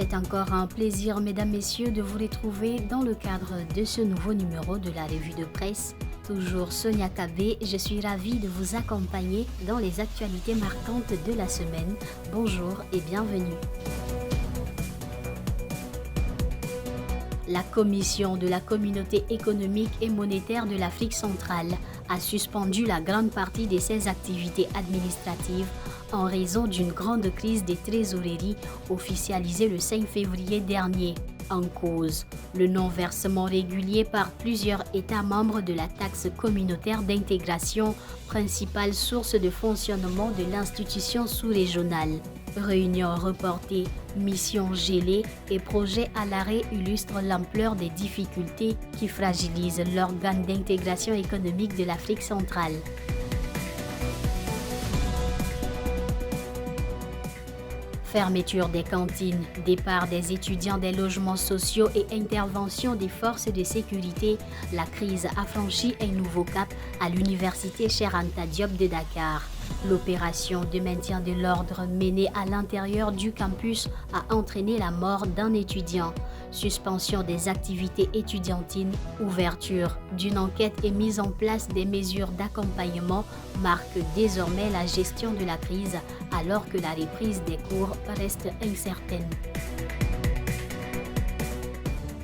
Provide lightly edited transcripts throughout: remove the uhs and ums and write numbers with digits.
C'est encore un plaisir, mesdames, messieurs, de vous retrouver dans le cadre de ce nouveau numéro de la revue de presse. Toujours Sonia Kabé, je suis ravie de vous accompagner dans les actualités marquantes de la semaine. Bonjour et bienvenue. La Commission de la Communauté économique et monétaire de l'Afrique centrale a suspendu la grande partie de ses activités administratives en raison d'une grande crise des trésoreries officialisée le 5 février dernier. En cause, le non-versement régulier par plusieurs États membres de la taxe communautaire d'intégration, principale source de fonctionnement de l'institution sous-régionale. Réunions reportées, missions gelées et projets à l'arrêt illustrent l'ampleur des difficultés qui fragilisent l'organe d'intégration économique de l'Afrique centrale. Fermeture des cantines, départ des étudiants des logements sociaux et intervention des forces de sécurité, la crise a franchi un nouveau cap à l'université Cheikh Anta Diop de Dakar. L'opération de maintien de l'ordre menée à l'intérieur du campus a entraîné la mort d'un étudiant. Suspension des activités étudiantines, ouverture d'une enquête et mise en place des mesures d'accompagnement marquent désormais la gestion de la crise alors que la reprise des cours reste incertaine.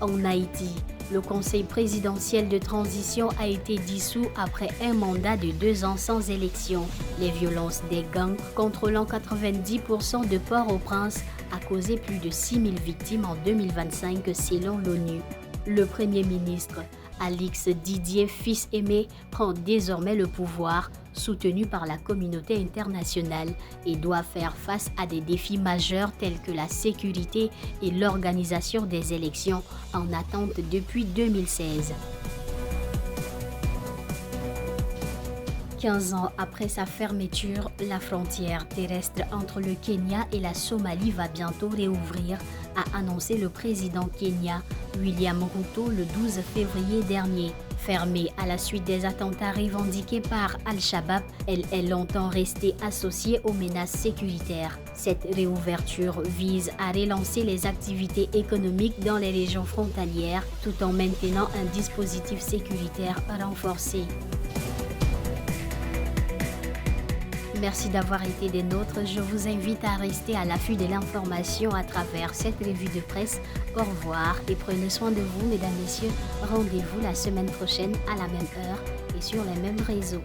En Haïti, le Conseil présidentiel de transition a été dissous après un mandat de 2 ans sans élection. Les violences des gangs contrôlant 90% de Port-au-Prince a causé plus de 6000 victimes en 2025 selon l'ONU. Le Premier ministre, Alix Didier Fils-Aimé, prend désormais le pouvoir, soutenu par la communauté internationale, et doit faire face à des défis majeurs tels que la sécurité et l'organisation des élections en attente depuis 2016. 15 ans après sa fermeture, la frontière terrestre entre le Kenya et la Somalie va bientôt réouvrir, a annoncé le président Kenya, William Ruto, le 12 février dernier. Fermée à la suite des attentats revendiqués par Al-Shabaab, elle est longtemps restée associée aux menaces sécuritaires. Cette réouverture vise à relancer les activités économiques dans les régions frontalières tout en maintenant un dispositif sécuritaire renforcé. Merci d'avoir été des nôtres. Je vous invite à rester à l'affût de l'information à travers cette revue de presse. Au revoir et prenez soin de vous, mesdames, messieurs. Rendez-vous la semaine prochaine à la même heure et sur les mêmes réseaux.